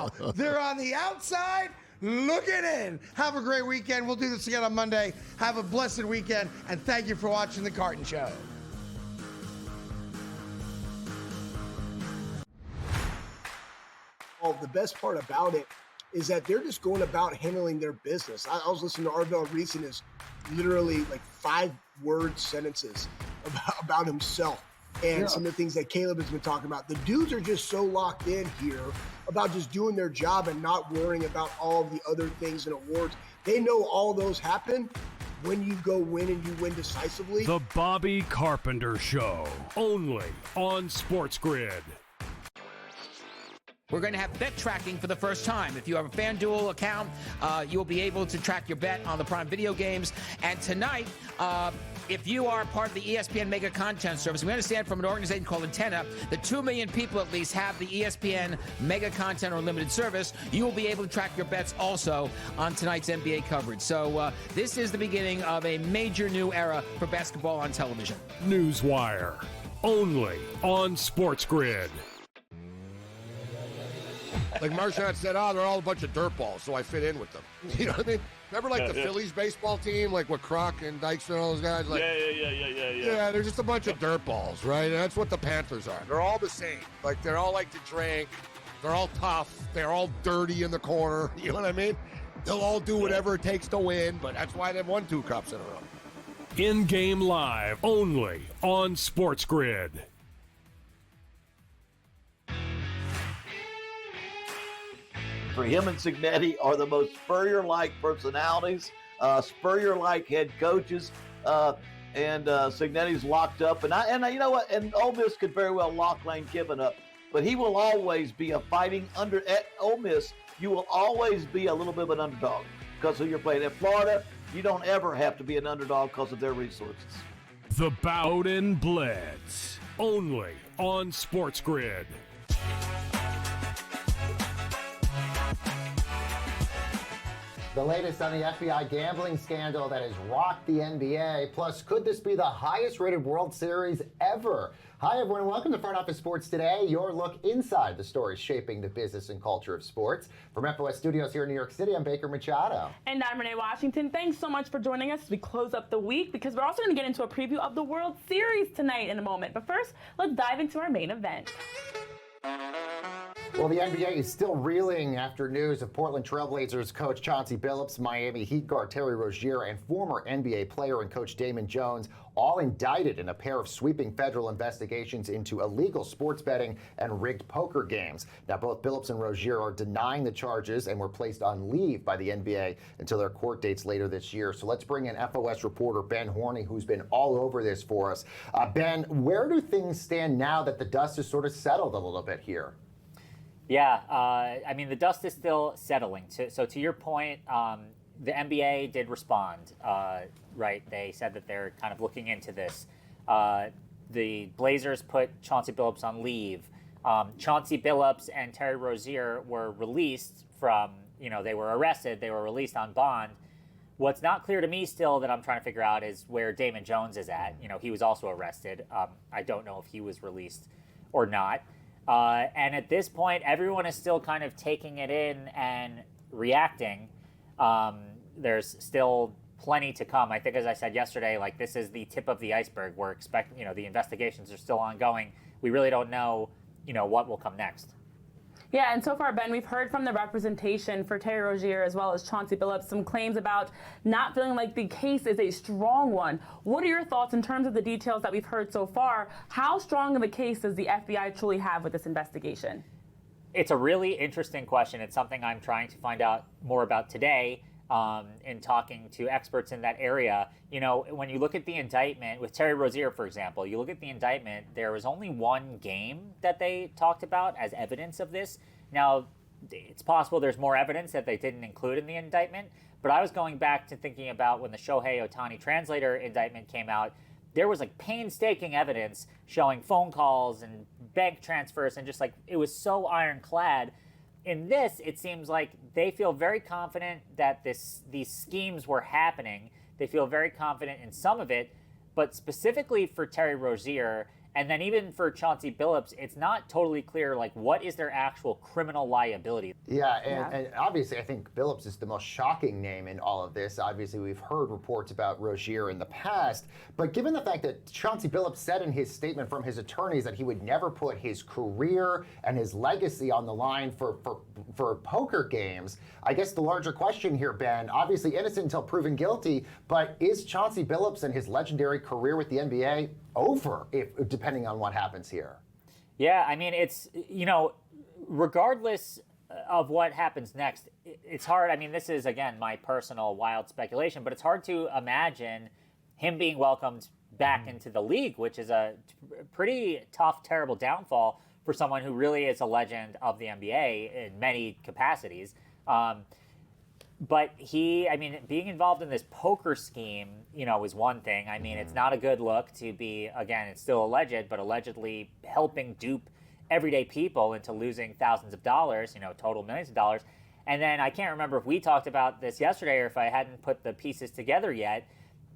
now. They're on the outside looking in. Have a great weekend. We'll do this again on Monday. Have a blessed weekend, and thank you for watching The Carton Show. Well, the best part about it is that they're just going about handling their business. I was listening to Arvell Reese, and is literally like 5-word sentences about himself and some of the things that Caleb has been talking about. The dudes are just so locked in here about just doing their job and not worrying about all the other things and awards. They know all those happen when you go win and you win decisively. The Bobby Carpenter Show, only on SportsGrid. We're going to have bet tracking for the first time. If you have a FanDuel account, you'll be able to track your bet on the Prime Video games. And tonight, if you are part of the ESPN Mega Content Service, we understand from an organization called Antenna that 2 million people at least have the ESPN Mega Content or Unlimited service. You will be able to track your bets also on tonight's NBA coverage. So this is the beginning of a major new era for basketball on television. Newswire, only on SportsGrid. Like Marchand said, they're all a bunch of dirtballs, so I fit in with them. You know what I mean? Remember, like, the Phillies baseball team, like, with Kroc and Dykstra and all those guys? Like, yeah, they're just a bunch of dirtballs, right? And that's what the Panthers are. They're all the same. Like, they're all like to drink. They're all tough. They're all dirty in the corner. You know what I mean? They'll all do whatever it takes to win, but that's why they've won 2 cups in a row. In-game live, only on SportsGrid. For him and Cignetti are the most Spurrier-like personalities, Spurrier-like head coaches, and Cignetti's locked up. And you know what? And Ole Miss could very well lock Lane Kiffin up, but he will always be a fighting under. At Ole Miss, you will always be a little bit of an underdog because of who you're playing. At Florida, you don't ever have to be an underdog because of their resources. The Bowden Blitz, only on SportsGrid. The latest on the FBI gambling scandal that has rocked the NBA. Plus, could this be the highest-rated World Series ever? Hi, everyone, and welcome to Front Office Sports Today, your look inside the stories shaping the business and culture of sports. From FOS Studios here in New York City, I'm Baker Machado. And I'm Renee Washington. Thanks so much for joining us as we close up the week, because we're also going to get into a preview of the World Series tonight in a moment. But first, let's dive into our main event. Well, the NBA is still reeling after news of Portland Trailblazers coach Chauncey Billups, Miami Heat guard Terry Rozier, and former NBA player and coach Damon Jones, all indicted in a pair of sweeping federal investigations into illegal sports betting and rigged poker games. Now, both Billups and Rozier are denying the charges and were placed on leave by the NBA until their court dates later this year. So let's bring in FOS reporter Ben Horney, who's been all over this for us. Ben, where do things stand now that the dust has sort of settled a little bit here? Yeah, I mean, the dust is still settling. So to your point, the NBA did respond, right? They said that they're kind of looking into this. The Blazers put Chauncey Billups on leave. Chauncey Billups and Terry Rozier were released from, they were arrested. They were released on bond. What's not clear to me still that I'm trying to figure out is where Damon Jones is at. He was also arrested. I don't know if he was released or not. And at this point, everyone is still kind of taking it in and reacting. There's still plenty to come. I think, as I said yesterday, like, this is the tip of the iceberg. We're expecting, the investigations are still ongoing. We really don't know, what will come next. Yeah, and so far, Ben, we've heard from the representation for Terry Rozier as well as Chauncey Billups some claims about not feeling like the case is a strong one. What are your thoughts in terms of the details that we've heard so far? How strong of a case does the FBI truly have with this investigation? It's a really interesting question. It's something I'm trying to find out more about today in talking to experts in that area. When you look at the indictment with Terry Rozier, for example, you look at the indictment, there was only one game that they talked about as evidence of this. Now, it's possible there's more evidence that they didn't include in the indictment, but I was going back to thinking about when the Shohei Ohtani translator indictment came out. There was like painstaking evidence showing phone calls and bank transfers, and just like it was so ironclad. In this, it seems like they feel very confident that these schemes were happening. They feel very confident in some of it, but specifically for Terry Rozier, And then even for Chauncey Billups, it's not totally clear, like, what is their actual criminal liability? Yeah, and obviously I think Billups is the most shocking name in all of this. Obviously, we've heard reports about Rozier in the past, but given the fact that Chauncey Billups said in his statement from his attorneys that he would never put his career and his legacy on the line for poker games, I guess the larger question here, Ben, obviously innocent until proven guilty, but is Chauncey Billups and his legendary career with the NBA over, depending on what happens here? Yeah, I mean, it's, regardless of what happens next, it's hard. I mean, this is, again, my personal wild speculation, but it's hard to imagine him being welcomed back into the league, which is a pretty tough, terrible downfall for someone who really is a legend of the NBA in many capacities. But being involved in this poker scheme, is one thing. I mean, it's not a good look to be, again, it's still alleged, but allegedly helping dupe everyday people into losing thousands of dollars, total millions of dollars. And then I can't remember if we talked about this yesterday or if I hadn't put the pieces together yet,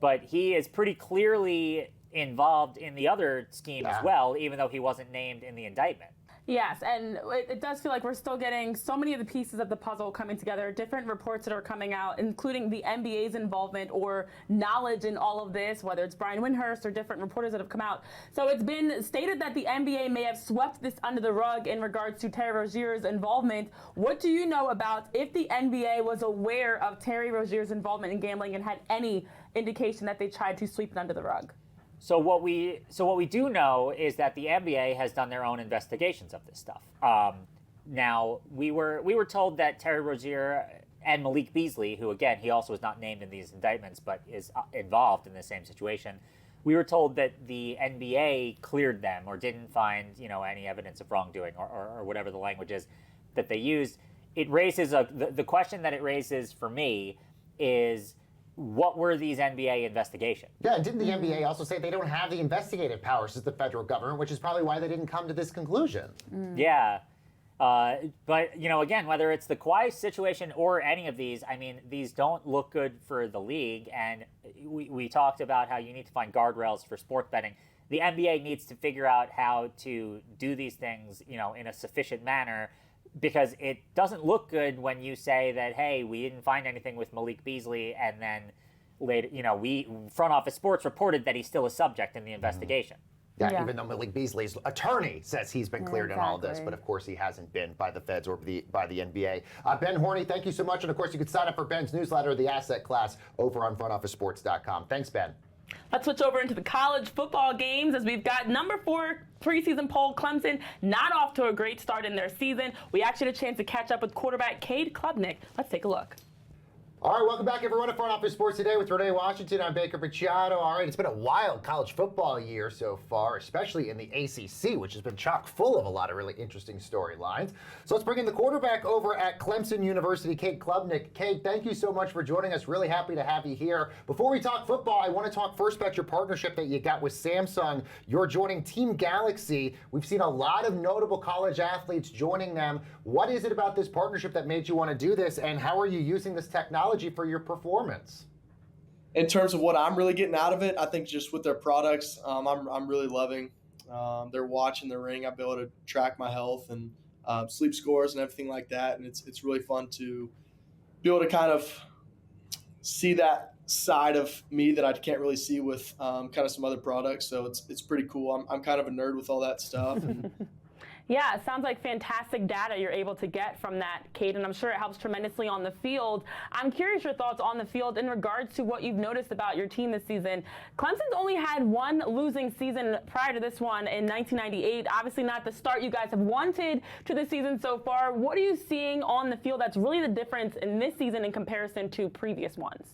but he is pretty clearly involved in the other scheme as well, even though he wasn't named in the indictment. Yes, and it does feel like we're still getting so many of the pieces of the puzzle coming together, different reports that are coming out, including the NBA's involvement or knowledge in all of this, whether it's Brian Windhurst or different reporters that have come out. So it's been stated that the NBA may have swept this under the rug in regards to Terry Rozier's involvement. What do you know about if the NBA was aware of Terry Rozier's involvement in gambling and had any indication that they tried to sweep it under the rug? So what we do know is that the NBA has done their own investigations of this stuff. Now we were told that Terry Rozier and Malik Beasley, who again he also is not named in these indictments but is involved in the same situation, we were told that the NBA cleared them or didn't find any evidence of wrongdoing or whatever the language is that they used. It raises the question that it raises for me is, what were these NBA investigations? Yeah, didn't the NBA also say they don't have the investigative powers as the federal government, which is probably why they didn't come to this conclusion? Yeah. But, again, whether it's the Kawhi situation or any of these, I mean, these don't look good for the league. And we talked about how you need to find guardrails for sports betting. The NBA needs to figure out how to do these things, in a sufficient manner, because it doesn't look good when you say that, hey, we didn't find anything with Malik Beasley, and then later, Front Office Sports reported that he's still a subject in the investigation. Yeah, even though Malik Beasley's attorney says he's been cleared in all of this, but of course he hasn't been by the feds or by the NBA. Ben Horney, thank you so much, and of course you can sign up for Ben's newsletter, The Asset Class, over on frontofficesports.com. Thanks, Ben. Let's switch over into the college football games as we've got number 4 preseason poll Clemson not off to a great start in their season. We actually had a chance to catch up with quarterback Cade Klubnik. Let's take a look. All right, welcome back, everyone, to Front Office Sports Today with Renee Washington. I'm Baker Machado. All right, it's been a wild college football year so far, especially in the ACC, which has been chock full of a lot of really interesting storylines. So let's bring in the quarterback over at Clemson University, Cade Klubnik. Cade, thank you so much for joining us. Really happy to have you here. Before we talk football, I want to talk first about your partnership that you got with Samsung. You're joining Team Galaxy. We've seen a lot of notable college athletes joining them. What is it about this partnership that made you want to do this, and how are you using this technology for your performance? In terms of what I'm really getting out of it, I think just with their products, I'm really loving their watch and their ring. I'll be able to track my health and sleep scores and everything like that, and it's really fun to be able to kind of see that side of me that I can't really see with kind of some other products. So it's pretty cool. I'm kind of a nerd with all that stuff. And Yeah, it sounds like fantastic data you're able to get from that, Cade, and I'm sure it helps tremendously on the field. I'm curious your thoughts on the field in regards to what you've noticed about your team this season. Clemson's only had one losing season prior to this one in 1998. Obviously not the start you guys have wanted to the season so far. What are you seeing on the field that's really the difference in this season in comparison to previous ones?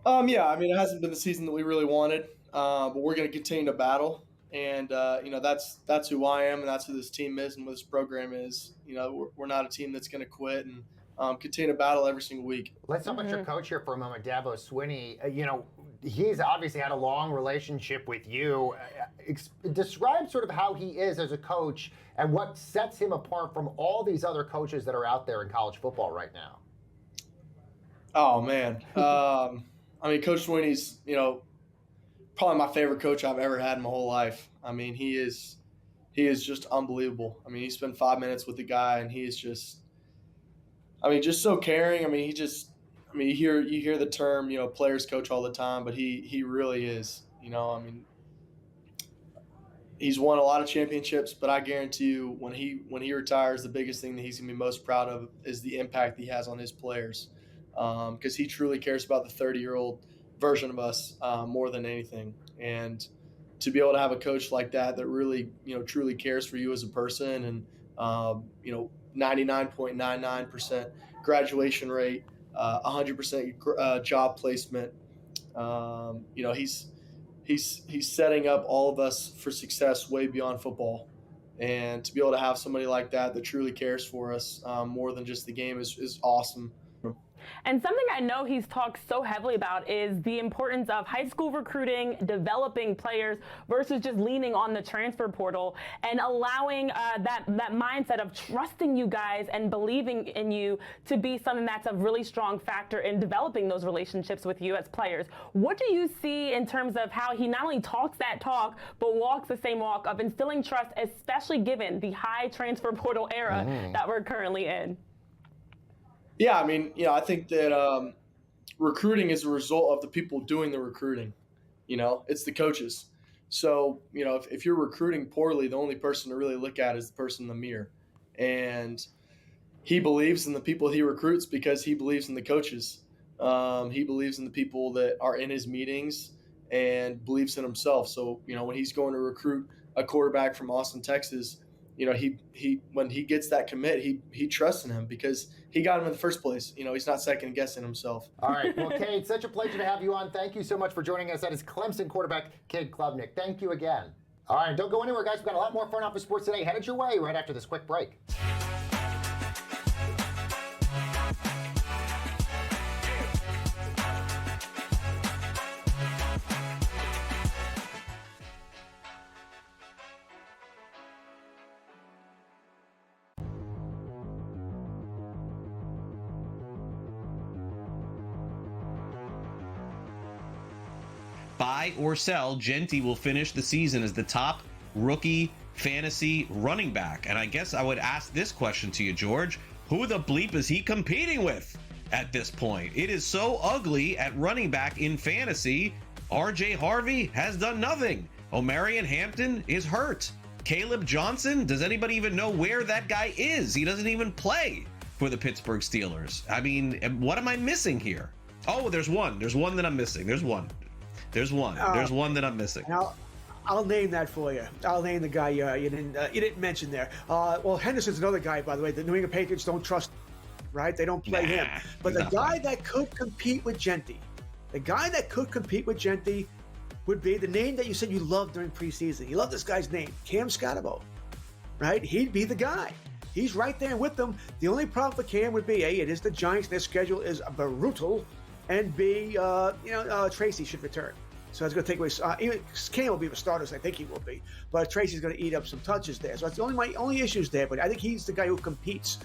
Yeah, I mean, it hasn't been the season that we really wanted, but we're going to continue to battle. And, that's who I am, and that's who this team is and what this program is. We're not a team that's going to quit and continue to battle every single week. Let's talk about your coach here for a moment, Dabo Swinney. He's obviously had a long relationship with you. Describe sort of how he is as a coach and what sets him apart from all these other coaches that are out there in college football right now. Oh, man. Coach Swinney's, probably my favorite coach I've ever had in my whole life. I mean, he is just unbelievable. I mean, he spent 5 minutes with the guy, and he is just, I mean, just so caring. I mean, you hear the term, players coach all the time, but he really is. I mean, he's won a lot of championships, but I guarantee you, when he retires, the biggest thing that he's gonna be most proud of is the impact he has on his players, because he truly cares about the 30-year-old version of us more than anything. And to be able to have a coach like that really, truly cares for you as a person, and 99.99% graduation rate, 100% job placement. He's setting up all of us for success way beyond football. And to be able to have somebody like that truly cares for us more than just the game is awesome. And something I know he's talked so heavily about is the importance of high school recruiting, developing players versus just leaning on the transfer portal, and allowing that mindset of trusting you guys and believing in you to be something that's a really strong factor in developing those relationships with you as players. What do you see in terms of how he not only talks that talk, but walks the same walk of instilling trust, especially given the high transfer portal era that we're currently in? Yeah, I mean, I think that recruiting is a result of the people doing the recruiting. It's the coaches. So, if you're recruiting poorly, the only person to really look at is the person in the mirror. And he believes in the people he recruits because he believes in the coaches. He believes in the people that are in his meetings and believes in himself. So, when he's going to recruit a quarterback from Austin, Texas, he when he gets that commit, he trusts in him because he got him in the first place. He's not second guessing himself. All right. Well, Cade, such a pleasure to have you on. Thank you so much for joining us. That is Clemson quarterback Cade Klubnik. Thank you again. All right. Don't go anywhere, guys. We've got a lot more Front Office Sports today headed your way right after this quick break. Buy or sell, Genty will finish the season as the top rookie fantasy running back. And I guess I would ask this question to you, George. Who the bleep is he competing with at this point? It is so ugly at running back in fantasy. RJ Harvey has done nothing. Omarion Hampton is hurt. Caleb Johnson, does anybody even know where that guy is? He doesn't even play for the Pittsburgh Steelers. I mean, what am I missing here? Oh, there's one. There's one that I'm missing. There's one that I'm missing. I'll name that for you. I'll name the guy you didn't mention there. Well, Henderson's another guy, by the way. The New England Patriots don't trust, right? They don't play him. But the guy that could compete with Genty, would be the name that you said you loved during preseason. You love this guy's name, Cam Scatterbo, right? He'd be the guy. He's right there with them. The only problem for Cam would be, A, it is the Giants. Their schedule is brutal. And B, Tracy should return. So that's going to take away. Cam will be the starters. I think he will be. But Tracy's going to eat up some touches there. So that's my only issues there. But I think he's the guy who competes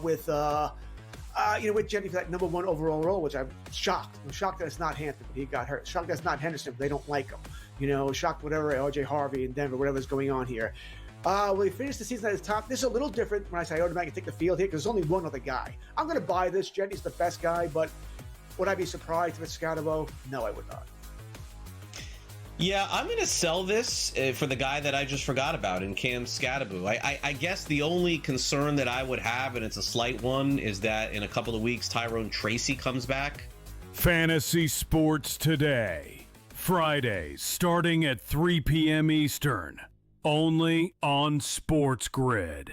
with Genty for that number one overall role, which I'm shocked. I'm shocked that it's not Hampton, but he got hurt. Shocked that it's not Henderson, but they don't like him. Shocked whatever, RJ Harvey in Denver, whatever's going on here. Will he finish the season at his top? This is a little different when I say automatically take the field here because there's only one other guy. I'm going to buy this. Genty's the best guy, but would I be surprised if it's Scatterbo? No, I would not. Yeah, I'm going to sell this for the guy that I just forgot about in Cam Scatterbo. I guess the only concern that I would have, and it's a slight one, is that in a couple of weeks, Tyrone Tracy comes back. Fantasy Sports Today. Fridays starting at 3 p.m. Eastern. Only on SportsGrid.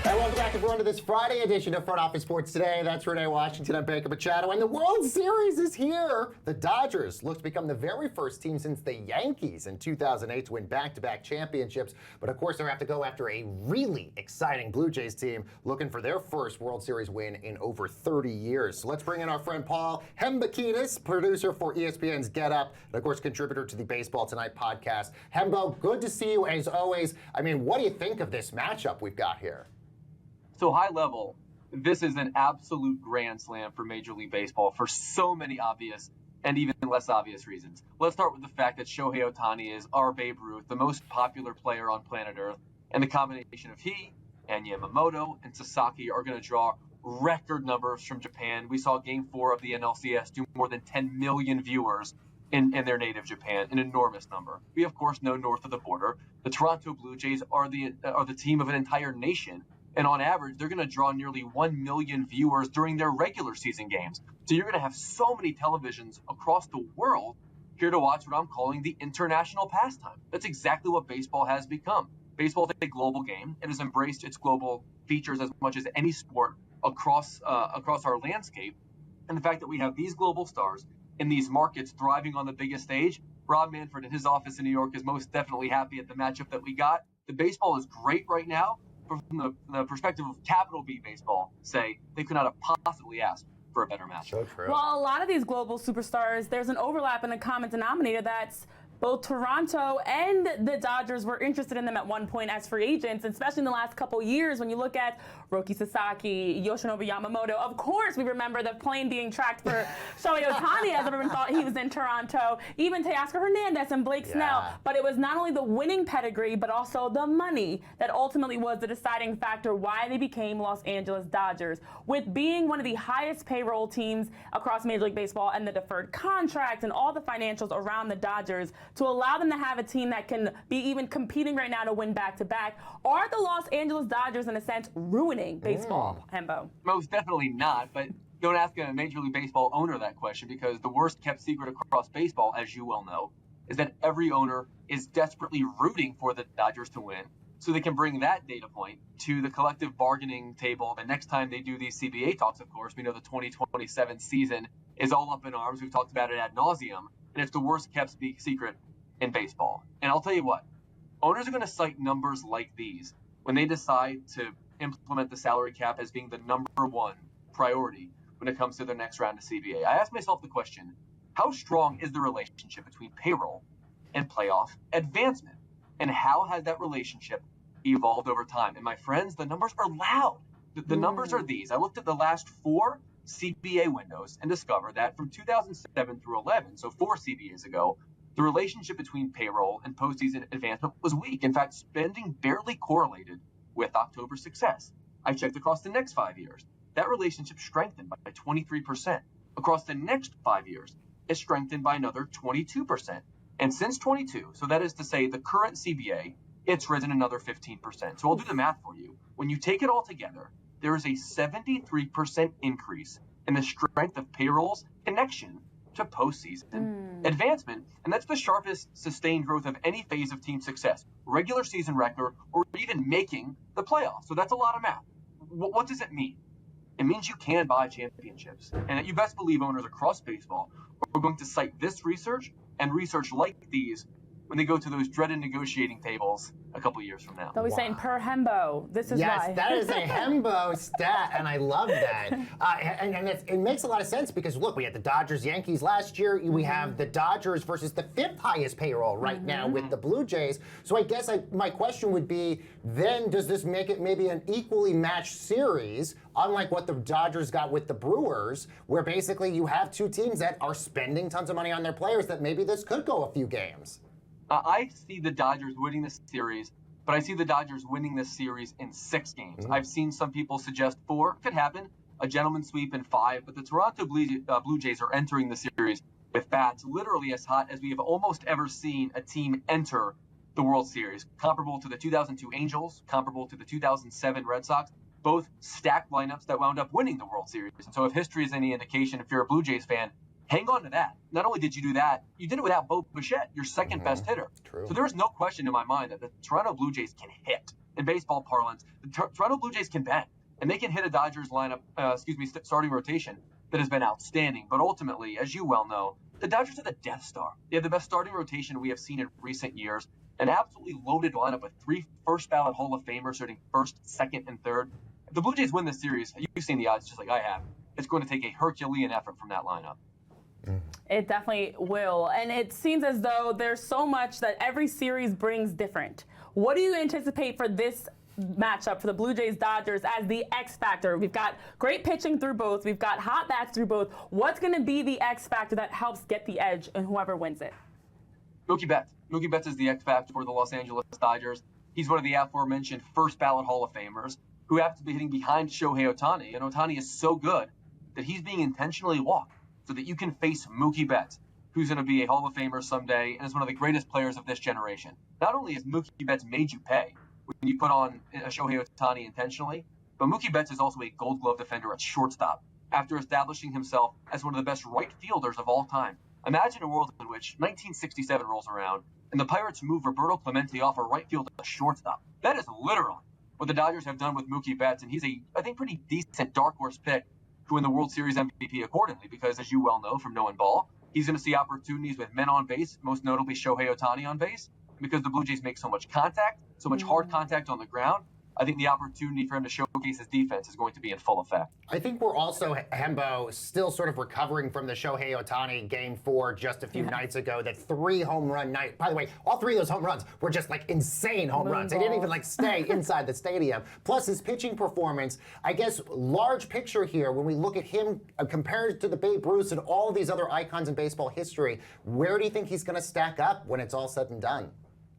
Hey, welcome back everyone to this Friday edition of Front Office Sports Today. That's Renee Washington. I'm Baker Machado, and the World Series is here. The Dodgers look to become the very first team since the Yankees in 2008 to win back-to-back championships. But of course, they're going to have to go after a really exciting Blue Jays team looking for their first World Series win in over 30 years. So let's bring in our friend Paul Hembekides, producer for ESPN's Get Up, and of course, contributor to the Baseball Tonight podcast. Hembo, good to see you as always. I mean, what do you think of this matchup we've got here? So high level, this is an absolute grand slam for Major League Baseball for so many obvious and even less obvious reasons. Let's start with the fact that Shohei Ohtani is our Babe Ruth, the most popular player on planet Earth, and the combination of he and Yamamoto and Sasaki are going to draw record numbers from Japan. We saw Game 4 of the NLCS do more than 10 million viewers in their native Japan, an enormous number. We, of course, know north of the border, the Toronto Blue Jays are the team of an entire nation. And on average, they're going to draw nearly 1 million viewers during their regular season games. So you're going to have so many televisions across the world here to watch what I'm calling the international pastime. That's exactly what baseball has become. Baseball is a global game. It has embraced its global features as much as any sport across our landscape. And the fact that we have these global stars in these markets thriving on the biggest stage, Rob Manfred in his office in New York is most definitely happy at the matchup that we got. The baseball is great right now. From the perspective of Capital B Baseball, say they could not have possibly asked for a better match. So true. Well, a lot of these global superstars, there's an overlap in a common denominator that's both Toronto and the Dodgers were interested in them at one point as free agents, especially in the last couple years. When you look at Roki Sasaki, Yoshinobu Yamamoto, of course we remember the plane being tracked for Shohei Ohtani, as everyone thought he was in Toronto, even Teoscar Hernandez and Blake Snell. But it was not only the winning pedigree, but also the money that ultimately was the deciding factor why they became Los Angeles Dodgers. With being one of the highest payroll teams across Major League Baseball and the deferred contracts and all the financials around the Dodgers, to allow them to have a team that can be even competing right now to win back-to-back, are the Los Angeles Dodgers, in a sense, ruining baseball, Hembo? Most definitely not, but don't ask a Major League Baseball owner that question, because the worst-kept secret across baseball, as you well know, is that every owner is desperately rooting for the Dodgers to win, so they can bring that data point to the collective bargaining table the next time they do these CBA talks, of course. We know the 2027 season is all up in arms. We've talked about it ad nauseum. And it's the worst kept secret in baseball. And I'll tell you what, owners are going to cite numbers like these when they decide to implement the salary cap as being the number one priority when it comes to their next round of CBA. I ask myself the question, how strong is the relationship between payroll and playoff advancement? And how has that relationship evolved over time? And my friends, the numbers are loud. The numbers are these. I looked at the last 4 CBA windows and discovered that from 2007 through 11, so 4 CBAs ago, the relationship between payroll and postseason advancement was weak. In fact, spending barely correlated with October success. I checked across the next 5 years. That relationship strengthened by 23%. Across the next 5 years, it strengthened by another 22%. And since 22, so that is to say the current CBA, it's risen another 15%. So I'll do the math for you. When you take it all together, there is a 73% increase in the strength of payroll's connection to postseason advancement. And that's the sharpest sustained growth of any phase of team success, regular season record, or even making the playoffs. So that's a lot of math. What does it mean? It means you can buy championships. And you best believe owners across baseball are going to cite this research and research like these when they go to those dreaded negotiating tables a couple years from now. They'll be saying per Hembo. This is yes, why. that is a Hembo stat, and I love that. And it makes a lot of sense because, look, we had the Dodgers-Yankees last year. We have the Dodgers versus the 5th highest payroll right now with the Blue Jays. So I guess my question would be, then does this make it maybe an equally matched series, unlike what the Dodgers got with the Brewers, where basically you have 2 teams that are spending tons of money on their players, that maybe this could go a few games? I see the Dodgers winning this series, but I see the Dodgers winning this series in 6 games. I've seen some people suggest 4. Could happen, a gentleman's sweep in 5, but the Toronto Blue Jays are entering the series with bats literally as hot as we have almost ever seen a team enter the World Series. Comparable to the 2002 Angels, comparable to the 2007 Red Sox, both stacked lineups that wound up winning the World Series. And so if history is any indication, if you're a Blue Jays fan, hang on to that. Not only did you do that, you did it without Bo Bichette, your second best hitter. True. So there is no question in my mind that the Toronto Blue Jays can hit. In baseball parlance, the Toronto Blue Jays can bang. And they can hit a Dodgers lineup, starting rotation that has been outstanding. But ultimately, as you well know, the Dodgers are the Death Star. They have the best starting rotation we have seen in recent years. An absolutely loaded lineup with 3 first-ballot Hall of Famers starting 1st, 2nd, and 3rd. If the Blue Jays win this series, you've seen the odds just like I have. It's going to take a Herculean effort from that lineup. It definitely will. And it seems as though there's so much that every series brings different. What do you anticipate for this matchup for the Blue Jays Dodgers as the X factor. We've got great pitching through both. We've got hot bats through both. What's going to be the X factor that helps get the edge in whoever wins it? Mookie Betts. Mookie Betts is the X factor for the Los Angeles Dodgers. He's one of the aforementioned first ballot Hall of Famers who happens to be hitting behind Shohei Ohtani. And Ohtani is so good that he's being intentionally walked so that you can face Mookie Betts, who's going to be a Hall of Famer someday and is one of the greatest players of this generation. Not only has Mookie Betts made you pay when you put on a Shohei Ohtani intentionally, but Mookie Betts is also a Gold Glove defender at shortstop after establishing himself as one of the best right fielders of all time. Imagine a world in which 1967 rolls around and the Pirates move Roberto Clemente off a right field to shortstop. That is literally what the Dodgers have done with Mookie Betts, and he's a, I think, pretty decent dark horse pick to win the World Series MVP accordingly, because as you well know from knowing ball, he's going to see opportunities with men on base, most notably Shohei Ohtani on base, because the Blue Jays make so much contact, so much hard contact on the ground. I think the opportunity for him to showcase his defense is going to be in full effect. I think we're also, Hembo, still sort of recovering from the Shohei Ohtani Game 4 just a few nights ago, that 3 home run night. By the way, all 3 of those home runs were just like insane home runs. They didn't even like stay inside the stadium. Plus his pitching performance, I guess, large picture here, when we look at him compared to the Babe Ruth and all these other icons in baseball history, where do you think he's going to stack up when it's all said and done?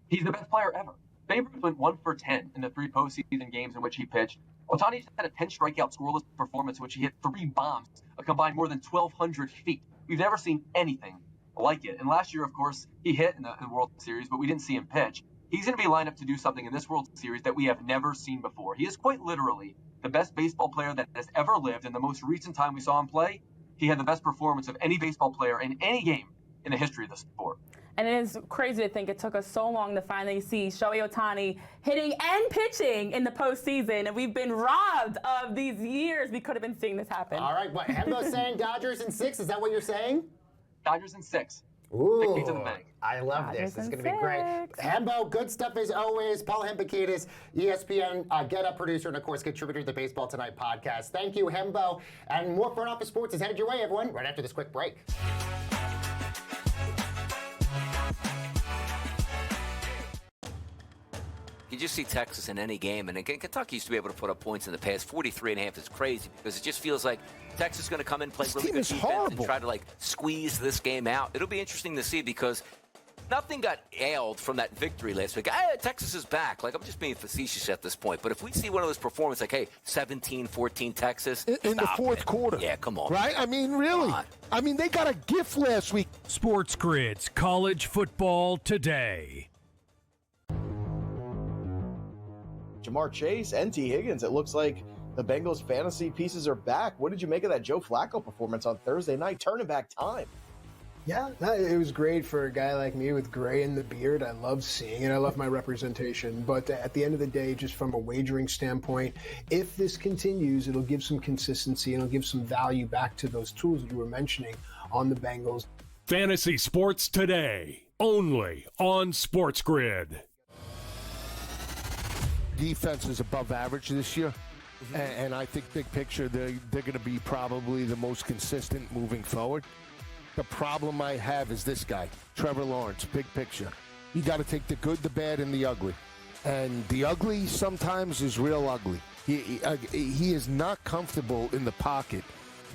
He's the best player ever. Babe Ruth went 1 for 10 in the 3 postseason games in which he pitched. Ohtani just had a 10 strikeout scoreless performance in which he hit 3 bombs, a combined more than 1,200 feet. We've never seen anything like it. And last year, of course, he hit in the World Series, but we didn't see him pitch. He's going to be lined up to do something in this World Series that we have never seen before. He is quite literally the best baseball player that has ever lived. In the most recent time we saw him play, he had the best performance of any baseball player in any game in the history of the sport. And it is crazy to think it took us so long to finally see Shohei Ohtani hitting and pitching in the postseason. And we've been robbed of these years we could have been seeing this happen. All right, what Hembo's saying Dodgers in 6. Is that what you're saying? Dodgers in 6. Ooh, Take me to the bank. I love Dodgers this. It's in going to be great. 6. Hembo, good stuff as always. Paul Hembakidis, ESPN Get Up producer and, of course, contributor to the Baseball Tonight podcast. Thank you, Hembo. And more Front Office Sports is headed your way, everyone, right after this quick break. You just see Texas in any game, and again, Kentucky used to be able to put up points in the past. 43.5 is crazy because it just feels like Texas is going to come in, play really good defense, and try to like squeeze this game out. It'll be interesting to see because nothing got ailed from that victory last week. Texas is back. Like, I'm just being facetious at this point, but if we see one of those performances, like, hey, 17-14 Texas in the fourth quarter, yeah, come on, right? I mean, really? I mean, they got a gift last week. SportsGrid's College Football Today. Jamar Chase and T. Higgins, it looks like the Bengals fantasy pieces are back. What did you make of that Joe Flacco performance on Thursday night? Turning back time. Yeah, it was great for a guy like me with gray in the beard. I love seeing it. I love my representation. But at the end of the day, just from a wagering standpoint, if this continues, it'll give some consistency and it'll give some value back to those tools that you were mentioning on the Bengals. Fantasy Sports Today, only on SportsGrid. Defense is above average this year, and I think big picture they're going to be probably the most consistent moving forward. The problem I have is this guy, Trevor Lawrence, big picture. You got to take the good, the bad, and the ugly. And the ugly sometimes is real ugly. He is not comfortable in the pocket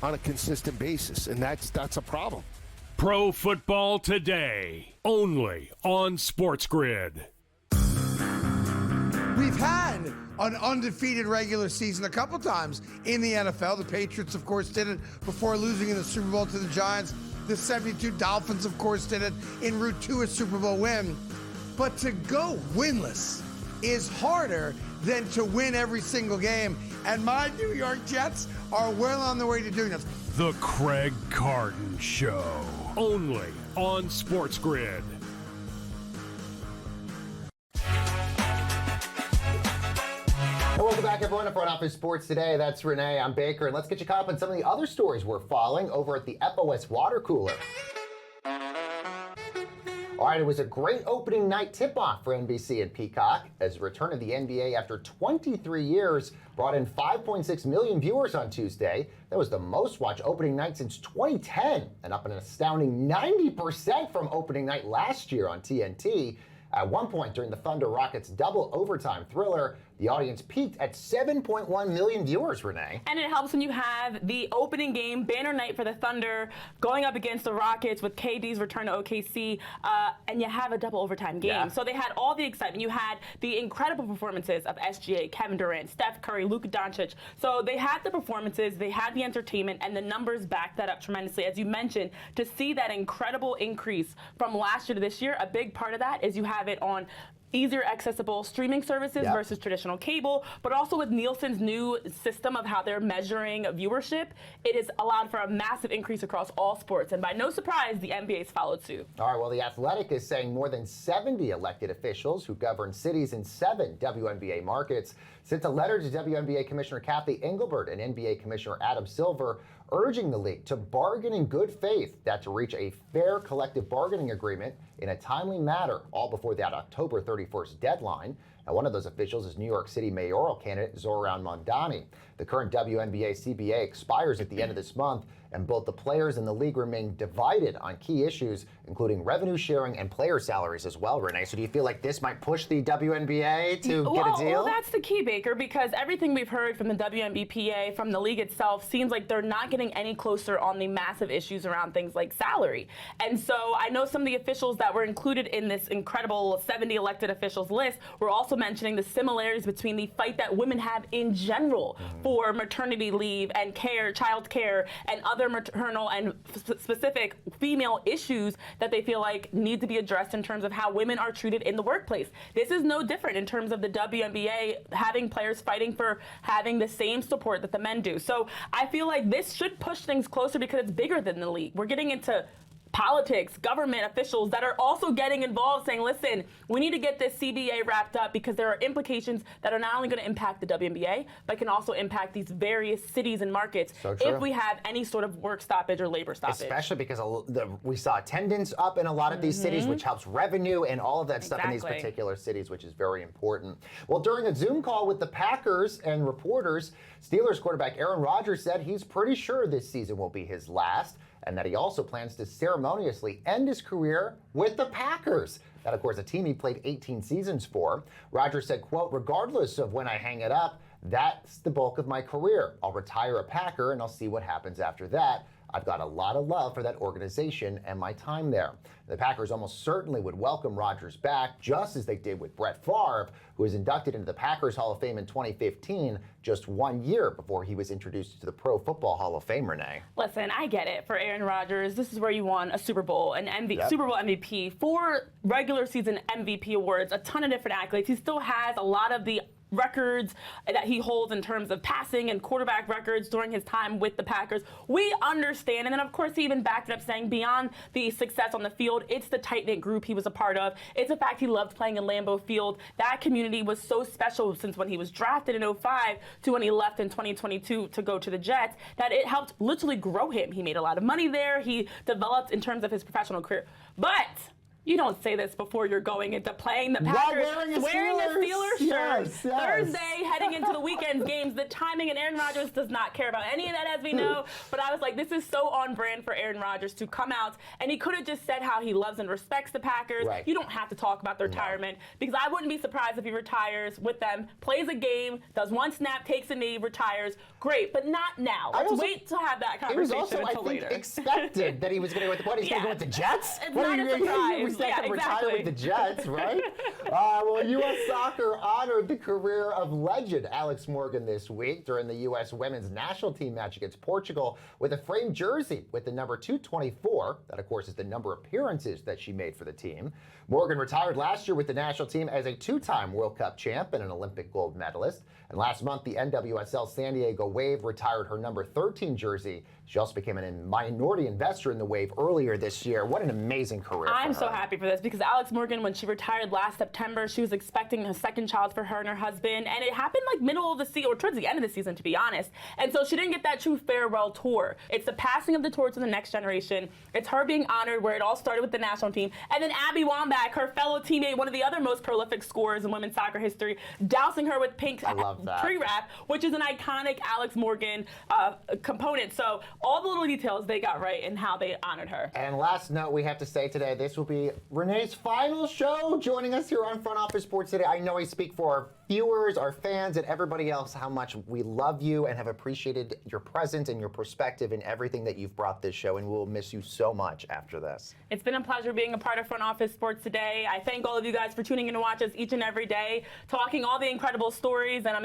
on a consistent basis, and that's a problem. Pro Football Today, only on SportsGrid. We've had an undefeated regular season a couple times in the NFL. The Patriots, of course, did it before losing in the Super Bowl to the Giants. The 72 Dolphins, of course, did it en route to a Super Bowl win. But to go winless is harder than to win every single game. And my New York Jets are well on their way to doing this. The Craig Carton Show, only on SportsGrid. Welcome back, everyone, to Front Office Sports Today. That's Renee. I'm Baker, and let's get you caught up on some of the other stories we're following over at the FOS Water Cooler. All right, it was a great opening night tip-off for NBC and Peacock as the return of the NBA after 23 years brought in 5.6 million viewers on Tuesday. That was the most watched opening night since 2010 and up an astounding 90% from opening night last year on TNT. At one point during the Thunder Rockets double overtime thriller, The audience peaked at 7.1 million viewers, Renee. And it helps when you have the opening game, banner night for the Thunder, going up against the Rockets with KD's return to OKC, and you have a double overtime game. Yeah. So they had all the excitement. You had the incredible performances of SGA, Kevin Durant, Steph Curry, Luka Doncic. So they had the performances, they had the entertainment, and the numbers backed that up tremendously. As you mentioned, to see that incredible increase from last year to this year, a big part of that is you have it on easier accessible streaming services versus traditional cable, but also with Nielsen's new system of how they're measuring viewership, it has allowed for a massive increase across all sports. And by no surprise, the NBA's followed suit. All right, well, The Athletic is saying more than 70 elected officials who govern cities in 7 WNBA markets sent a letter to WNBA Commissioner Kathy Engelbert and NBA Commissioner Adam Silver urging the league to bargain in good faith that to reach a fair collective bargaining agreement in a timely manner, all before that October 31st deadline. Now, one of those officials is New York City mayoral candidate Zohran Mamdani. The current WNBA CBA expires at the end of this month, and both the players and the league remain divided on key issues, including revenue sharing and player salaries as well, Renee. So do you feel like this might push the WNBA to get a deal? Well, that's the key, Baker, because everything we've heard from the WNBPA, from the league itself, seems like they're not getting any closer on the massive issues around things like salary. And so I know some of the officials that were included in this incredible 70 elected officials list were also mentioning the similarities between the fight that women have in general for maternity leave and care, child care, and other maternal and specific female issues that they feel like need to be addressed in terms of how women are treated in the workplace. This is no different in terms of the WNBA having players fighting for having the same support that the men do. So I feel like this should push things closer because it's bigger than the league. We're getting into politics, government officials that are also getting involved saying, listen, we need to get this CBA wrapped up because there are implications that are not only going to impact the WNBA, but can also impact these various cities and markets if we have any sort of work stoppage or labor stoppage. Especially because we saw attendance up in a lot of these cities, which helps revenue and all of that stuff in these particular cities, which is very important. Well, during a Zoom call with the Packers and reporters, Steelers quarterback Aaron Rodgers said he's pretty sure this season will be his last, and that he also plans to ceremoniously end his career with the Packers. That, of course, a team he played 18 seasons for. Rodgers said, quote, regardless of when I hang it up, that's the bulk of my career. I'll retire a Packer and I'll see what happens after that. I've got a lot of love for that organization and my time there. The Packers almost certainly would welcome Rodgers back, just as they did with Brett Favre, who was inducted into the Packers Hall of Fame in 2015, just 1 year before he was introduced to the Pro Football Hall of Fame, Renee. Listen, I get it. For Aaron Rodgers, this is where you won a Super Bowl, Super Bowl MVP, 4 regular season MVP awards, a ton of different accolades. He still has a lot of the records that he holds in terms of passing and quarterback records during his time with the Packers. We understand. And then, of course, he even backed it up saying beyond the success on the field, it's the tight-knit group he was a part of. It's the fact he loved playing in Lambeau Field. That community was so special since when he was drafted in 05 to when he left in 2022 to go to the Jets, that it helped literally grow him. He made a lot of money there. He developed in terms of his professional career. But you don't say this before you're going into playing the Packers. Wearing a Steelers shirt. Yes. Thursday, heading into the weekend's games. The timing, and Aaron Rodgers does not care about any of that, as we know. But I was like, this is so on brand for Aaron Rodgers to come out. And he could have just said how he loves and respects the Packers. You don't have to talk about their retirement. Because I wouldn't be surprised if he retires with them, plays a game, does one snap, takes a knee, retires. Great, but not now. Let's wait to have that conversation until later. It was also, I think, expected that he was going to go with the He's going to go with the Jets? It's not a surprise. Retire with the Jets, right? Well, U.S. Soccer honored the career of legend Alex Morgan this week during the U.S. women's national team match against Portugal with a framed jersey with the number 224. That, of course, is the number of appearances that she made for the team. Morgan retired last year with the national team as a 2-time World Cup champ and an Olympic gold medalist. And last month, the NWSL San Diego Wave retired her number 13 jersey. She also became a minority investor in the Wave earlier this year. What an amazing career I'm so happy for this because Alex Morgan, when she retired last September, she was expecting a second child for her and her husband, and it happened like middle of the season, or towards the end of the season, to be honest. And so she didn't get that true farewell tour. It's the passing of the torch to the next generation. It's her being honored where it all started with the national team. And then Abby Wambach, her fellow teammate, one of the other most prolific scorers in women's soccer history, dousing her with pink pre-wrap, which is an iconic Alex Morgan component. So all the little details they got right in how they honored her. And last note we have to say today, this will be Renee's final show joining us here on Front Office Sports today. I know I speak for our viewers, our fans, and everybody else how much we love you and have appreciated your presence and your perspective and everything that you've brought this show, and we'll miss you so much after this. It's been a pleasure being a part of Front Office Sports today. I thank all of you guys for tuning in to watch us each and every day, talking all the incredible stories, and I'm excited